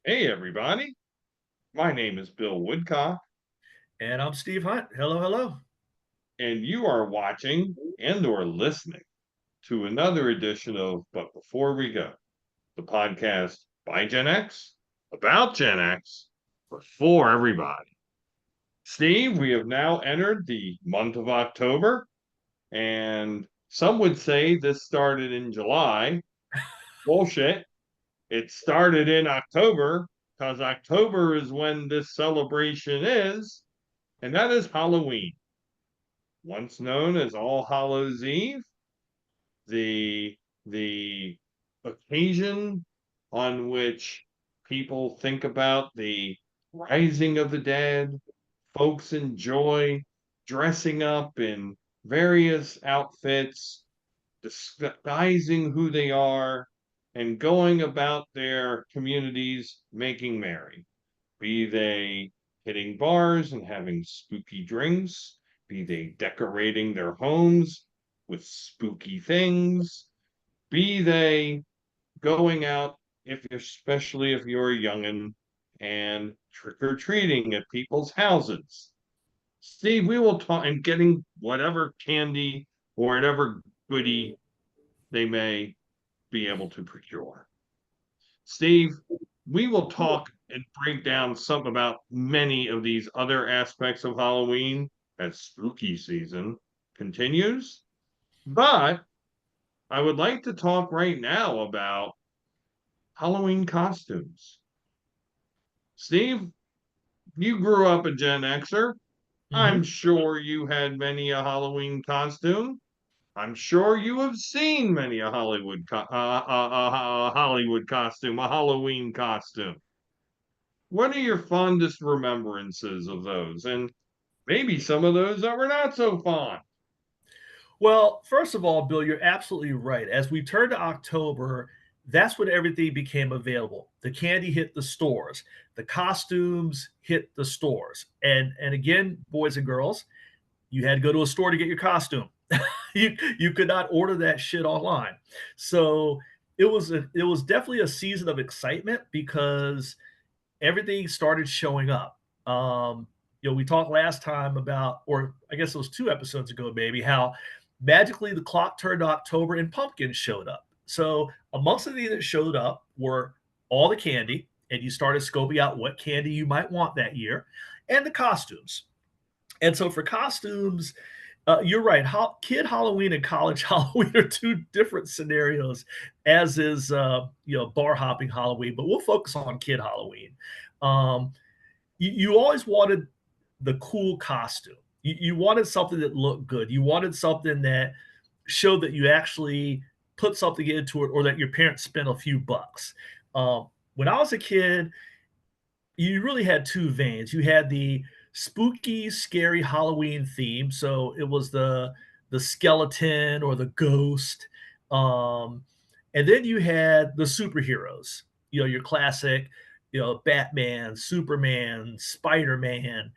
Hey, everybody. My name is Bill Woodcock, And I'm Steve Hunt. Hello, hello. and you are watching and/or listening to another edition of But Before We Go, the podcast by Gen X, about Gen X, but for everybody. Steve, we have now entered the month of October, and some would say this started in July. Bullshit. It started in October because October is when this celebration is, and that is Halloween. Once known as All Hallows Eve, the occasion on which people think about the rising of the dead, folks enjoy dressing up in various outfits, disguising who they are, and going about their communities making merry, be they hitting bars and having spooky drinks, be they decorating their homes with spooky things, be they going out, if especially if you're a youngin, and trick or treating at people's houses. Steve, we will talk and getting whatever candy or whatever goodie they may be able to procure. Steve, we will talk and break down some about many of these other aspects of Halloween as spooky season continues. But I would like to talk right now about Halloween costumes. Steve, you grew up a Gen Xer. I'm hmm sure you had many a Halloween costume. I'm sure you have seen many a Hollywood costume, a Halloween costume. What are your fondest remembrances of those? And maybe some of those that were not so fond. Well, first of all, Bill, you're absolutely right. As we turn to October, that's when everything became available. The candy hit the stores, the costumes hit the stores. And again, boys and girls, you had to go to a store to get your costume. You could not order that shit online. So it was definitely a season of excitement because everything started showing up. We talked last time about, or I guess it was 2 episodes ago, maybe, how magically the clock turned to October and pumpkins showed up. So amongst the things that showed up were all the candy, and you started scoping out what candy you might want that year, and the costumes. And so for costumes, you're right. Kid Halloween and college Halloween are two different scenarios, as is bar hopping Halloween. But we'll focus on kid Halloween. Um, you always wanted the cool costume. You wanted something that looked good. You wanted something that showed that you actually put something into it, or that your parents spent a few bucks. When I was a kid, you really had 2 veins. You had the spooky, scary Halloween theme, so it was the skeleton or the ghost, um, and then you had the superheroes, your classic, Batman, Superman, Spider-Man,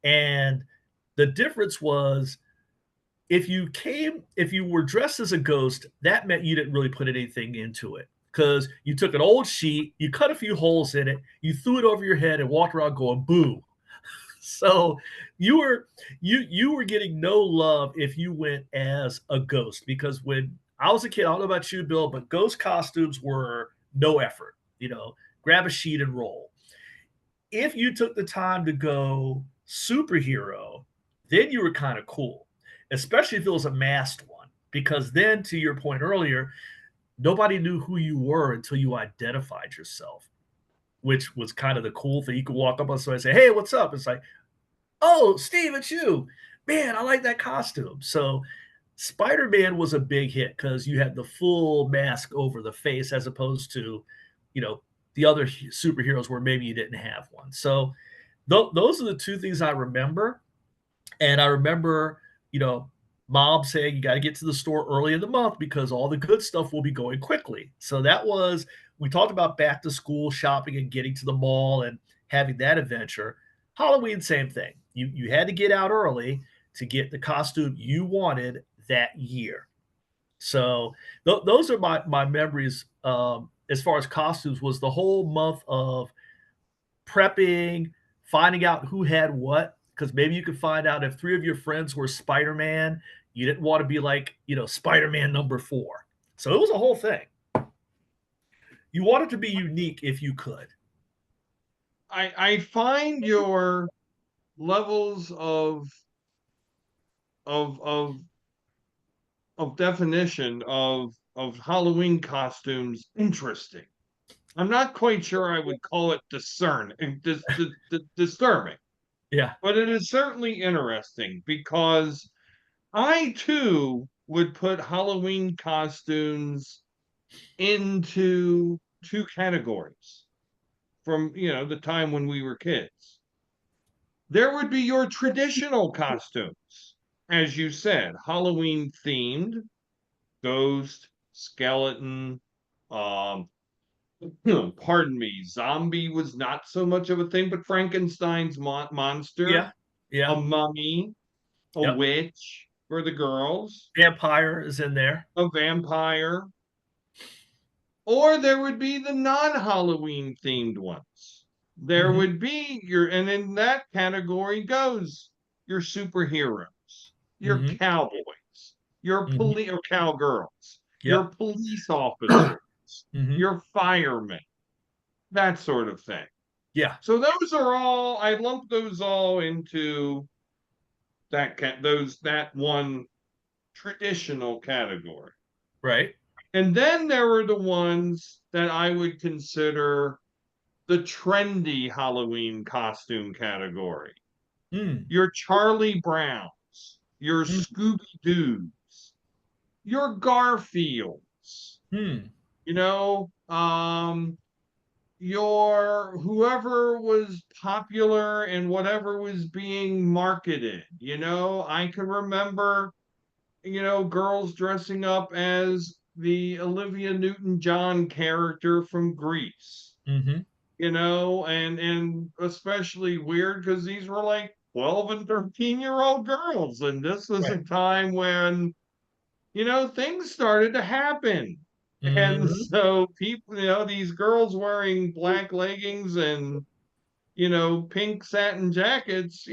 and the difference was if you were dressed as a ghost, that meant you didn't really put anything into it because you took an old sheet, you cut a few holes in it, you threw it over your head and walked around going boo. So you were you were getting no love if you went as a ghost because when I was a kid, I don't know about you, Bill, but ghost costumes were no effort. Grab a sheet and roll. If you took the time to go superhero, then you were kind of cool, especially if it was a masked one, because then, to your point earlier, nobody knew who you were until you identified yourself, which was kind of the cool thing. You could walk up on somebody and say, "Hey, what's up?" It's like, "Oh, Steve, it's you. Man, I like that costume." So Spider-Man was a big hit because you had the full mask over the face as opposed to, you know, the other superheroes where maybe you didn't have one. So those are the 2 things I remember, and I remember, mom saying, "You gotta get to the store early in the month because all the good stuff will be going quickly." So that was we talked about back to school shopping and getting to the mall and having that adventure. Halloween, same thing. You had to get out early to get the costume you wanted that year. So those are my memories, as far as costumes was the whole month of prepping, finding out who had what, because maybe you could find out if 3 of your friends were Spider-Man, you didn't want to be like, Spider-Man number 4. So it was a whole thing. You wanted to be unique if you could. I find your levels of of of definition of Halloween costumes interesting. I'm not quite sure I would call it disturbing, Yeah. but it is certainly interesting because I too would put Halloween costumes into two categories from the time when we were kids. There would be your traditional costumes, as you said, Halloween themed, ghost, skeleton, um, pardon me, zombie was not so much of a thing, but Frankenstein's monster, Yeah. a Yeah. mummy, a Yep. witch for the girls, Vampire is in there. a vampire, or there would be the non-Halloween themed ones. There Mhm. would be and in that category goes your superheroes, your Mhm. cowboys, your Mhm. police or cowgirls, your Yep. police officers, Mhm. your firemen, that sort of thing. Yeah. So those are all I lump those all into that one traditional category. Right. And then there were the ones that I would consider the trendy Halloween costume category. Mm. Your Charlie Browns, your Mm. Scooby Doos, your Garfields, Mm. you know, your whoever was popular and whatever was being marketed. I can remember, girls dressing up as the Olivia Newton-John character from Grease. Mhm. And especially weird because these were like 12 and 13-year-old girls. And this was Right. a time when, things started to happen. And Mhm. so people, these girls wearing black leggings and, pink satin jackets,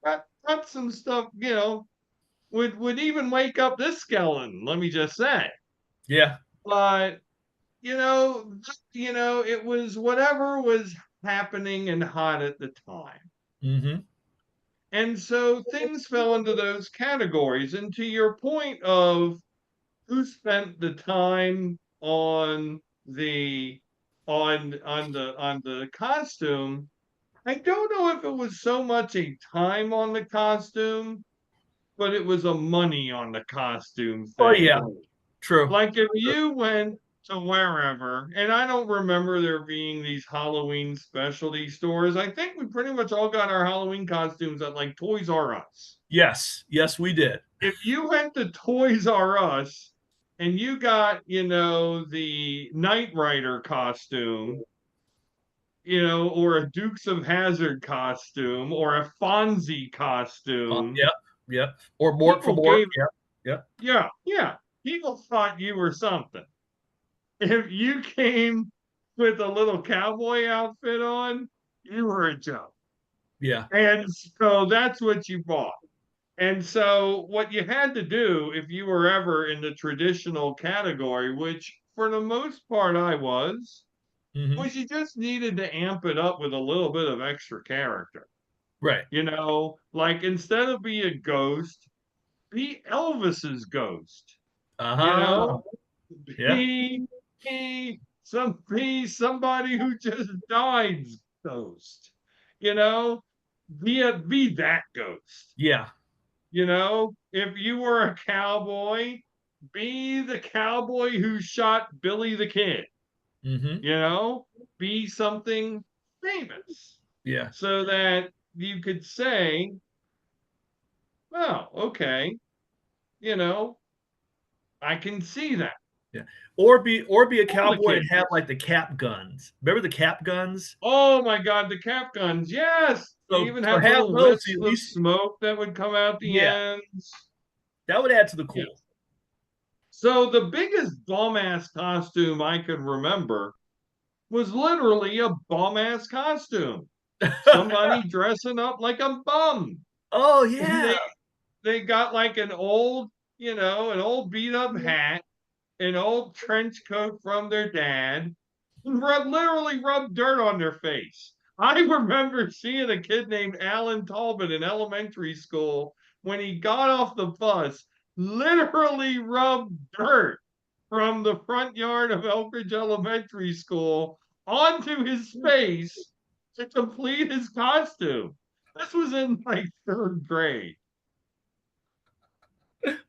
got some stuff, would even wake up this skeleton, let me just say. Yeah. But it was whatever was happening and hot at the time. Mhm. And so things fell into those categories. And to your point of who spent the time the on the costume, I don't know if it was so much a time on the costume, but it was a money on the costume Oh, thing. yeah. True. Like if you went to wherever, and I don't remember there being these Halloween specialty stores. I think we pretty much all got our Halloween costumes at like Toys R Us. Yes. Yes, we did. If you went to Toys R Us and you got, the Knight Rider costume, or a Dukes of Hazzard costume, or a Fonzie costume, Yep. Yep. Or Mort from people Mort. gave, Yep. Yep. yeah, yeah, people thought you were something. If you came with a little cowboy outfit on, you were a joke. Yeah. And so that's what you bought. And so what you had to do if you were ever in the traditional category, which for the most part I Mhm. was you just needed to amp it up with a little bit of extra character. Right. Like instead of be a ghost, be Elvis's ghost. You Uh-huh. know, Yeah. be somebody who just died's ghost. You know, be that ghost. Yeah. If you were a cowboy, be the cowboy who shot Billy the Kid. Mhm. You know, be something famous Yeah. so that you could say, "Oh, okay, you know, I can see that." Yeah. Or be a All the cowboy and have kids. like the cap guns. Remember the cap guns? Oh my God, the cap guns. Yes. They even So had have little those so wisps at of least smoke that would come out the yeah, ends. that would add to the Yeah. cool. So the biggest dumbass costume I could remember was literally a bum ass costume. Somebody dressing up like a bum. Oh And yeah. they got like an old beat up hat, an old trench coat from their dad, and literally rubbed dirt on their face. I remember seeing a kid named Alan Talbot in elementary school when he got off the bus, literally rubbed dirt from the front yard of Elkridge Elementary School onto his face to complete his costume. This was in like third grade.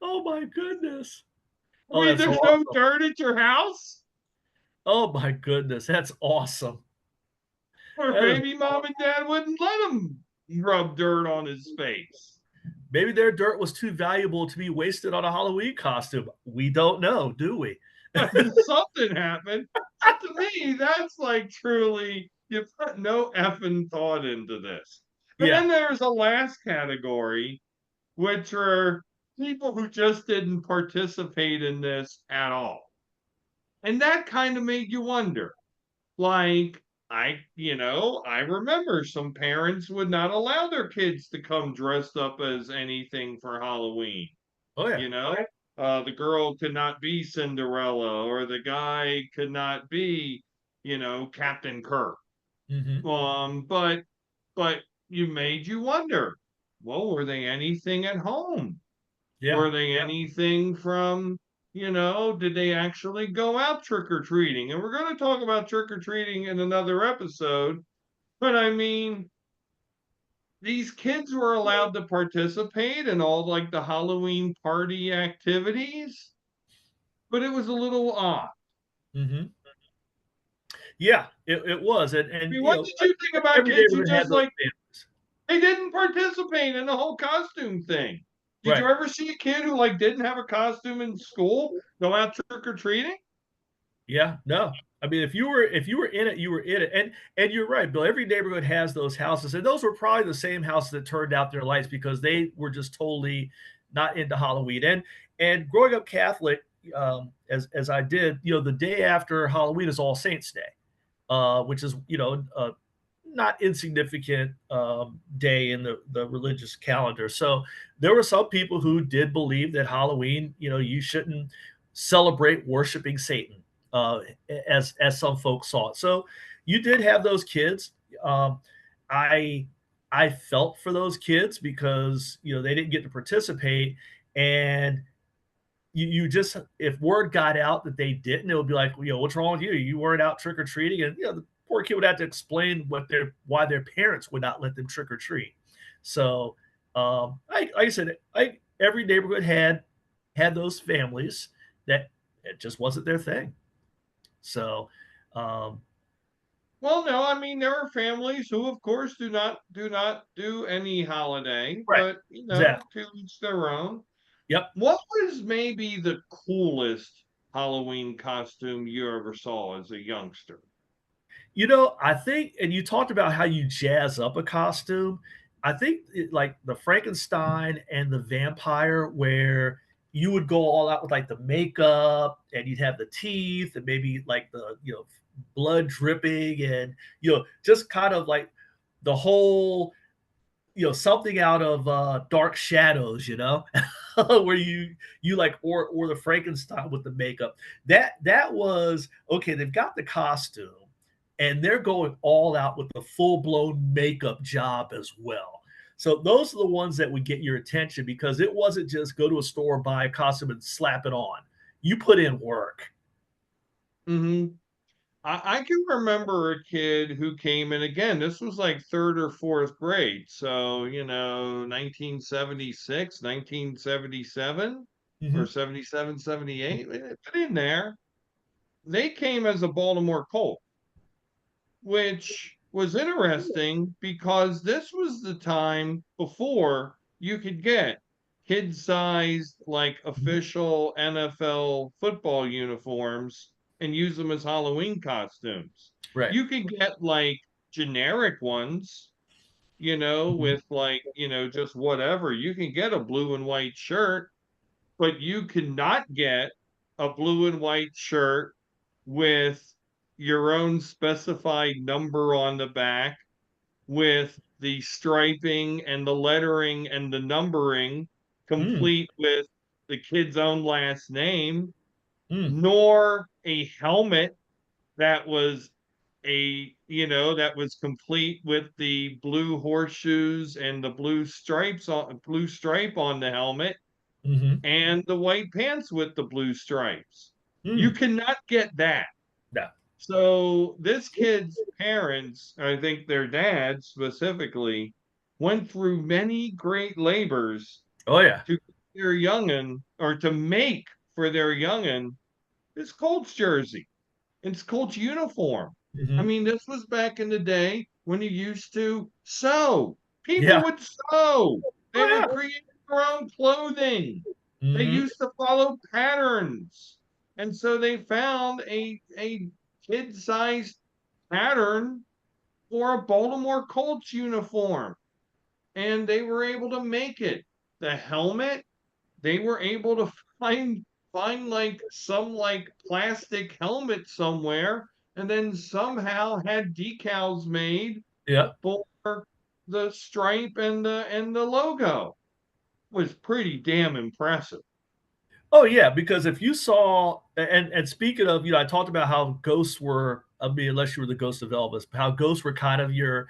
Oh my goodness. I Oh, mean, that's there's no awesome. dirt at your house Oh my goodness. That's awesome. where That is maybe mom and dad wouldn't let him rub dirt on his face. maybe their dirt was too valuable to be wasted on a Halloween costume. We don't know, do we? Something happened. But to me, that's like truly, you put no effing thought into this. And Yeah. then there's a last category, which are people who just didn't participate in this at all. And that kind of made you wonder. Like, I remember some parents would not allow their kids to come dressed up as anything for Halloween. Oh yeah. You know, the girl could not be Cinderella, or the guy could not be, Captain Kirk. Hmm. But you made you wonder. Well, were they anything at home? Yeah. Were they anything from, did they actually go out trick or treating? And we're going to talk about trick or treating in another episode. But I mean, these kids were allowed to participate in all like the Halloween party activities, but it was a little odd. Hmm. Yeah, it was. I And mean, what did you think about every kids who neighborhood had just those like families. they didn't participate in the whole costume thing? Did Right. you ever see a kid who like didn't have a costume in school go out trick or treating? Yeah, no. I mean, if you were in it, you were in it. And you're right, Bill. Every neighborhood has those houses, and those were probably the same houses that turned out their lights because they were just totally not into Halloween. And growing up Catholic, as I did, the day after Halloween is All Saints Day, which is a not insignificant day in the religious calendar. So there were some people who did believe that Halloween, you shouldn't celebrate worshiping Satan, uh, as some folks saw it. So you did have those kids. Um, I I felt for those kids because they didn't get to participate, and you just if word got out that they didn't, it would be like, what's wrong with you? You weren't out trick or treating, and the poor kid would have to explain why their parents would not let them trick or treat. So, like I said, every neighborhood had those families that it just wasn't their thing. So, um, Well, no, I mean there are families who, of course, do not do any holiday, right, but exactly. to each their own. Yep. What was maybe the coolest Halloween costume you ever saw as a youngster? I think, and you talked about how you jazz up a costume. I think like the Frankenstein and the vampire, where you would go all out with like the makeup and you'd have the teeth and maybe like the, blood dripping and, just kind of like the whole, something out of Dark Shadows, where you like or the Frankenstein with the makeup. That was okay. They've got the costume and they're going all out with the full blown makeup job as well. So those are the ones that would get your attention because it wasn't just go to a store, buy a costume, and slap it on. You put in work. Hmm. I can remember a kid who came in again. This was like third or fourth grade. So, 1976, 1977, or Hmm. 77, 78, put in there. They came as a Baltimore Colt, which was interesting because this was the time before you could get kid-sized, like official NFL football uniforms and use them as Halloween costumes. Right. You could get like generic ones, Mhm. with like, just whatever. You can get a blue and white shirt, but you cannot get a blue and white shirt with, your own specified number on the back with the striping and the lettering and the numbering, Mm, complete with the kid's own last name, mm, nor a helmet that was that was complete with the blue horseshoes and the blue stripe on the helmet mhm, and the white pants with the blue stripes. You mm. cannot get that. No. So this kid's parents, I think their dad specifically, went through many great labors Oh, yeah. to get their youngin, or to make for their youngin, this Colts jersey. It's Colts uniform. I Mhm. mean, this was back in the day when you used to sew. People Yeah. would sew. They Oh, would yeah. create their own clothing. They Mhm, used to follow patterns. And so they found a kid-sized pattern for a Baltimore Colts uniform. And they were able to make it. The helmet, they were able to find like some like plastic helmet somewhere, and then somehow had decals made yeah. for the stripe and the logo. Was pretty damn impressive. Oh, yeah, because if you saw and speaking of, I talked about how ghosts were, I mean, unless you were the ghost of Elvis, but how ghosts were kind of your,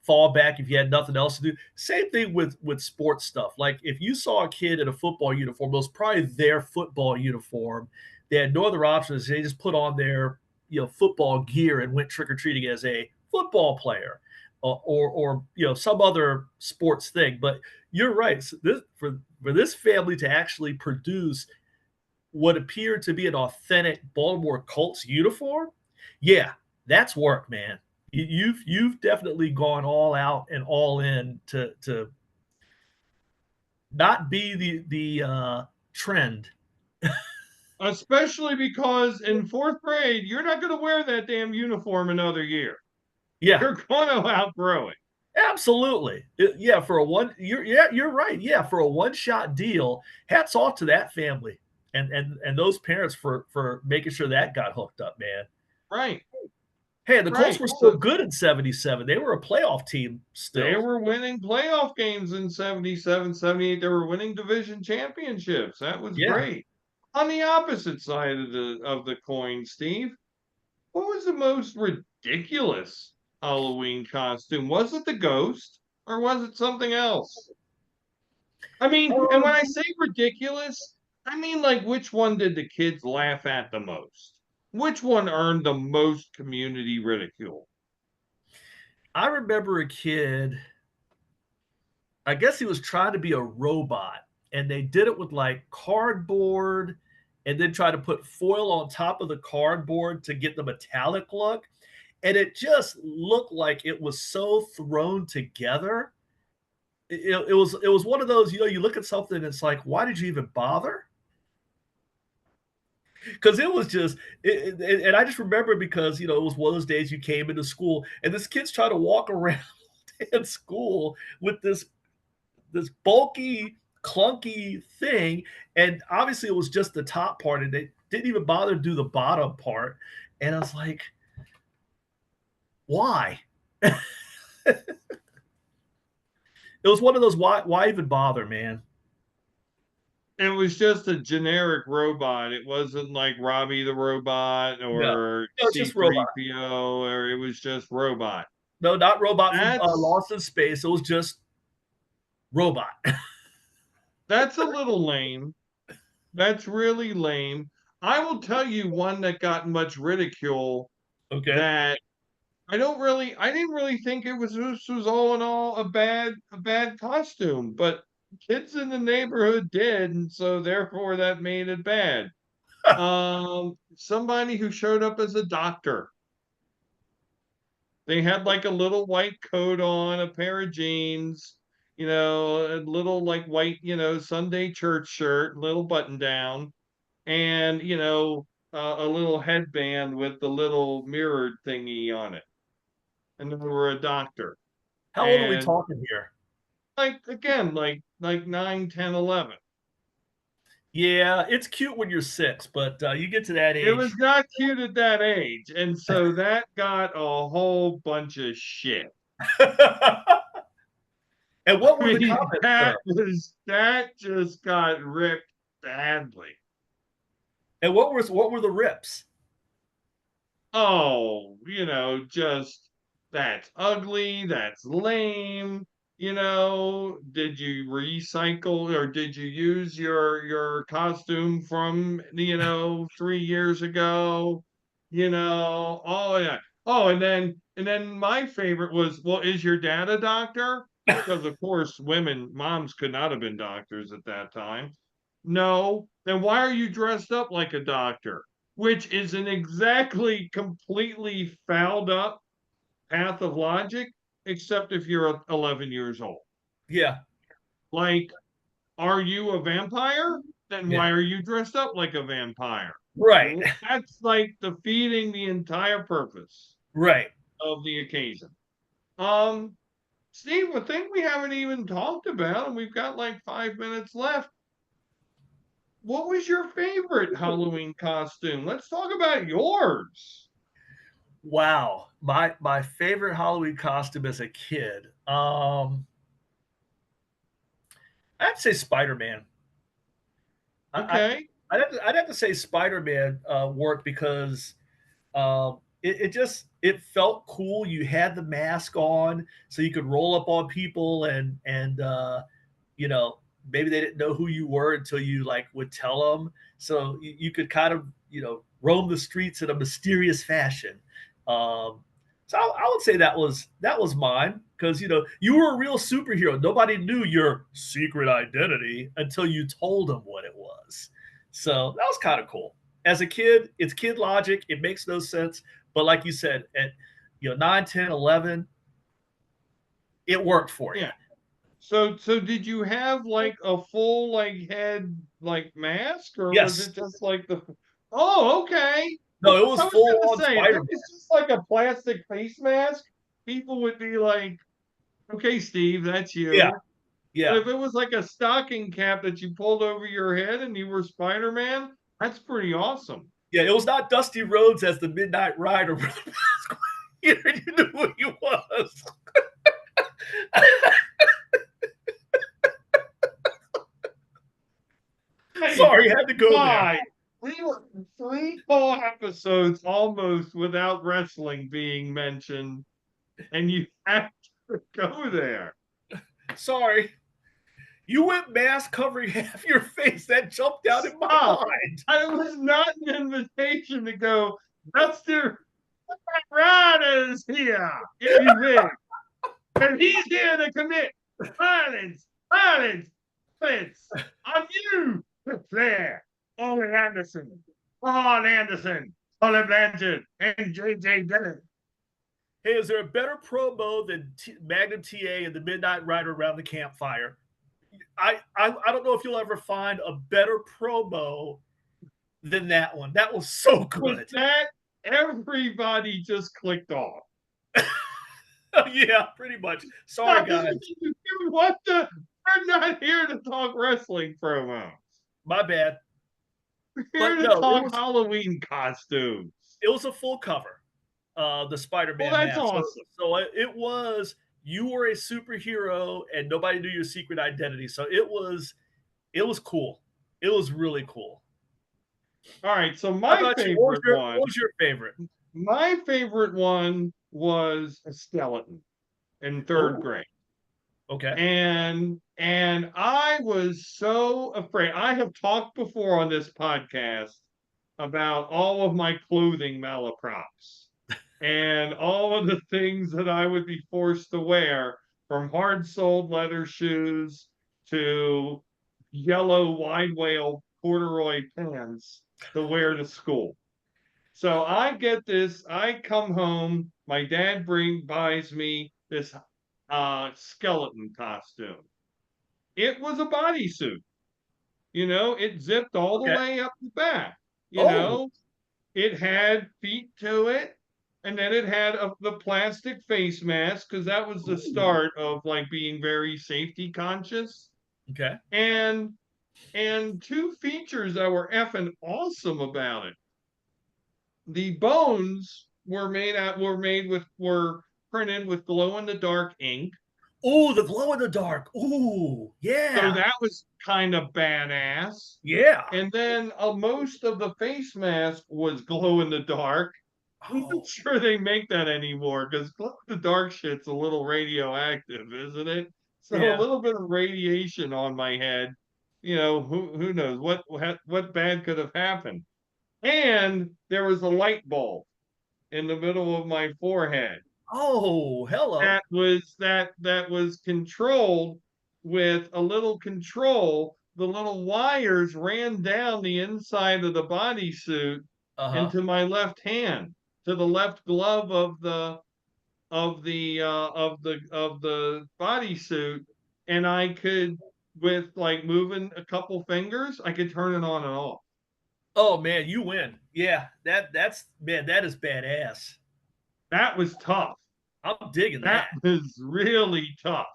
fallback if you had nothing else to do. Same thing with sports stuff. Like, if you saw a kid in a football uniform, it was probably their football uniform. They had no other options. They just put on their, football gear and went trick-or-treating as a football player, or some other sports thing. But you're right. So this for this family to actually produce what appeared to be an authentic Baltimore Colts uniform, yeah, that's work, man. You've definitely gone all out and all in to not be the trend. Especially because in fourth grade, you're not going to wear that damn uniform another year. Yeah, You're going to outgrow it. absolutely. Yeah, for a one, you're right. Yeah, for a one shot deal. Hats off to that family and those parents for making sure that got hooked up, man. Right, Hey, the Colts right. were still good in '77. They were a playoff team They still. were winning playoff games in 77, 78. They were winning division championships. That was Yeah. great. On the opposite side of the coin, Steve, what was the most ridiculous Halloween costume? Was it the ghost or was it something else? I mean, and when I Um, say ridiculous, I mean like which one did the kids laugh at the most? Which one earned the most community ridicule? I remember a kid, I guess he was trying to be a robot, and they did it with, like, cardboard and then try to put foil on top of the cardboard to get the metallic look, and it just looked like it was so thrown together. It was one of those, you look at something and it's like, "Why did you even bother?" Because it was just and I just remember because it was one of those days you came into school and this kid's trying to walk around in school with this bulky, clunky thing, and obviously it was just the top part, and they didn't even bother to do the bottom part. And I was like, why? It was one of those why even bother, man? It was just a generic robot. It wasn't like Robbie the robot No, or no, it's just robot. C3PO, or it was just robot. No, not robot from That's Lost in Space. It was just robot. that's a little lame. That's really lame. I will tell you one that got much ridicule Okay. that I didn't really think this was all in all a bad costume, but kids in the neighborhood did, and so therefore that made it bad. Somebody who showed up as a doctor. They had like a little white coat on, a pair of jeans, a little like white, Sunday church shirt, little button down, and a little headband with the little mirrored thingy on it. And they were a doctor. How old are we And talking here? like again, like 9, 10, 11. Yeah, it's cute when you're 6, but you get to that It was age. not cute at that age, and so that got a whole bunch of shit. And what were I the mean, comments, sir? that just got ripped badly. And what were the rips? Oh, just that's ugly, that's lame. Did you recycle or did you use your costume from 3 years ago? Oh yeah. Oh, and then my favorite was, well, is your dad a doctor? Because of course moms could not have been doctors at that time. No, then why are you dressed up like a doctor? Which is an exactly completely fouled up path of logic, except if you're 11 years old. Yeah, Like, are you a vampire? Then yeah. why are you dressed up like a vampire? Right, That's like defeating the entire purpose right. of the occasion. Um, Steve, a thing we haven't even talked about, and we've got like 5 minutes left. What was your favorite Halloween costume? Let's talk about yours. Wow. My favorite Halloween costume as a kid. I'd say Spider-Man. I Okay. I'd have to say Spider-Man worked because it felt cool. You had the mask on, so you could roll up on people and you know maybe they didn't know who you were until you like would tell them. So you could kind of roam the streets in a mysterious fashion. Um, so I would say that was mine because you were a real superhero. Nobody knew your secret identity until you told them what it was. So that was kind of cool. As a kid, it's kid logic. It makes no sense. But like you said, at 9, 10, 11, it worked for you. Yeah. So did you have like a full like head like mask, or was Yes. it just like the? Oh, okay. No, it was I was full gonna on say if it Spider-Man. was just like a plastic face mask, people would be like, "Okay, Steve, that's Yeah, you." But yeah, if it was like a stocking cap that you pulled over your head and you were Spider-Man, that's pretty awesome. yeah. It was not Dusty Rhodes as the Midnight Rider. You knew who he was. Hey, Sorry, had to go there. why? We were three whole episodes almost without wrestling being mentioned, and you have to go there. Sorry. You went mask covering half your face. That jumped out in my Stop. mind. It was not an invitation to go, Buster Ryder's here, if you will. And he's here to commit violence, violence, violence on you, Flair, Ollie Anderson, Paul Anderson, Ollie Blanchard, and J.J. Dillon. Hey, is there a better promo than Magnum TA and the Midnight Rider around the campfire? I don't know if you'll ever find a better promo than that one. That was so Was good. that everybody just clicked off? Yeah, pretty much. Sorry, Not guys. what the? We're not here to talk wrestling promos. My bad. We're here But to no, it talk was Halloween costumes. it was a full cover, the Well, Spider-Man that's mask. So, awesome. so it was you were a superhero and nobody knew your secret identity. So it was cool. It was really cool. All right, so How about you? What was your favorite? my favorite one was a skeleton in third Oh, grade. okay. And I was so afraid. I have talked before on this podcast about all of my clothing malaprops and all of the things that I would be forced to wear, from hard-soled leather shoes to yellow wide wale corduroy pants to wear to school. So I get this. I come home. My dad buys me this skeleton costume. It was a bodysuit. It zipped all the Okay. way up the back. You Oh, know, it had feet to it, and then it had the plastic face mask because that was the ooh, start of like being very safety conscious. okay. And and two features that were effing awesome about it. The bones were printed with glow in the dark ink. Ooh, the glow in the dark. Ooh, So yeah. that was kind of badass. Yeah. And then most of the face mask was glow in the dark. I'm not Oh, sure they make that anymore because glow in the dark shit's a little radioactive, isn't it? So a yeah. little bit of radiation on my head, who knows what bad could have happened. And there was a light bulb in the middle of my forehead Oh, hello. that was controlled with a little control. The little wires ran down the inside of the bodysuit Uh-huh. into my left hand, to the left glove of the bodysuit, and I could, with like moving a couple fingers, I could turn it on and off. Oh man, you win. Yeah, that's man, that is badass. That was tough. I'm digging That that. was really tough.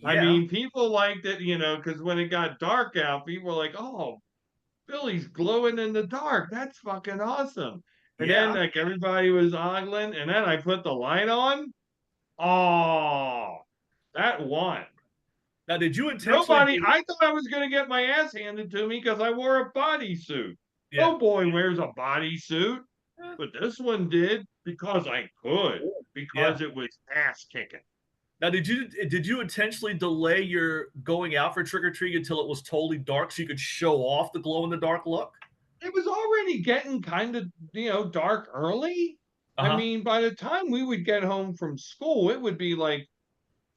I Yeah, mean, people liked it, because when it got dark out, people were like, "Oh, Billy's glowing in the dark. That's fucking awesome." And then yeah. like everybody was ogling, and then I put the light on. Oh, that won. Now, did you intentionally Nobody. do? I thought I was gonna get my ass handed to me because I wore a bodysuit. Yeah. No boy wears a bodysuit, Eh, but this one did because I could, yeah. because it was ass kicking. Now, did you intentionally delay your going out for trick or treat until it was totally dark so you could show off the glow in the dark look? It was already getting kind of, dark early. Uh I huh. mean, by the time we would get home from school, it would be like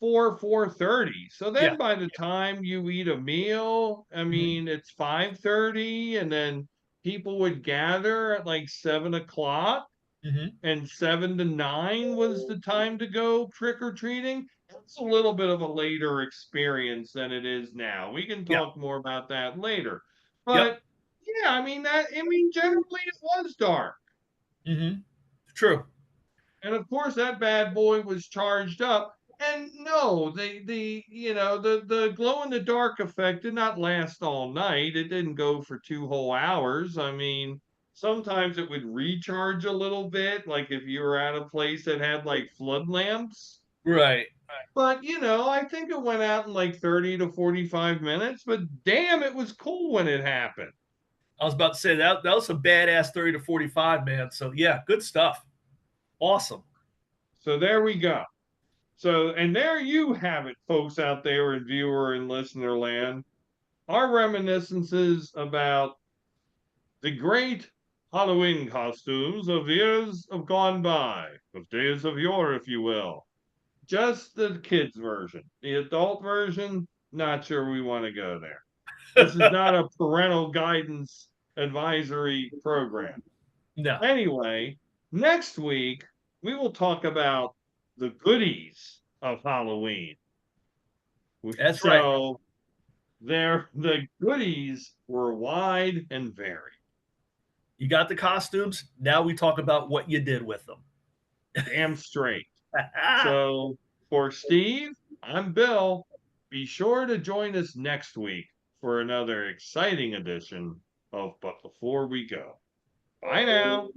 4:30. So Yeah. then by the time you eat a meal, I Hmm. mean, it's 5:30, and then people would gather at like 7 o'clock, Hmm. and 7 to 9 was the time to go trick or treating. It's a little bit of a later experience than it is now. We can Yeah. talk more about that later. Yep. But yeah, generally it was dark. Hmm. True. And of course that bad boy was charged up. And no, the glow in the dark effect did not last all night. It didn't go for 2 whole hours. I mean, sometimes it would recharge a little bit, like if you were at a place that had like flood lamps. Right. But I think it went out in like 30 to 45 minutes, but damn, it was cool when it happened. I was about to say that was some badass 30 to 45, man. So yeah, good stuff. Awesome. So there we go. So, and there you have it, folks out there in viewer and listener land. Our reminiscences about the great Halloween costumes of years of gone by, of days of yore, if you will. Just the kids' version. The adult version, not sure we want to go there. This is not a parental guidance advisory program. No, Anyway, next week we will talk about the goodies of Halloween. that's right. So the goodies were wide and varied. You got the costumes. Now we talk about what you did with them. Damn straight. So for Steve, I'm Bill. Be sure to join us next week for another exciting edition of But Before We Go. Bye now.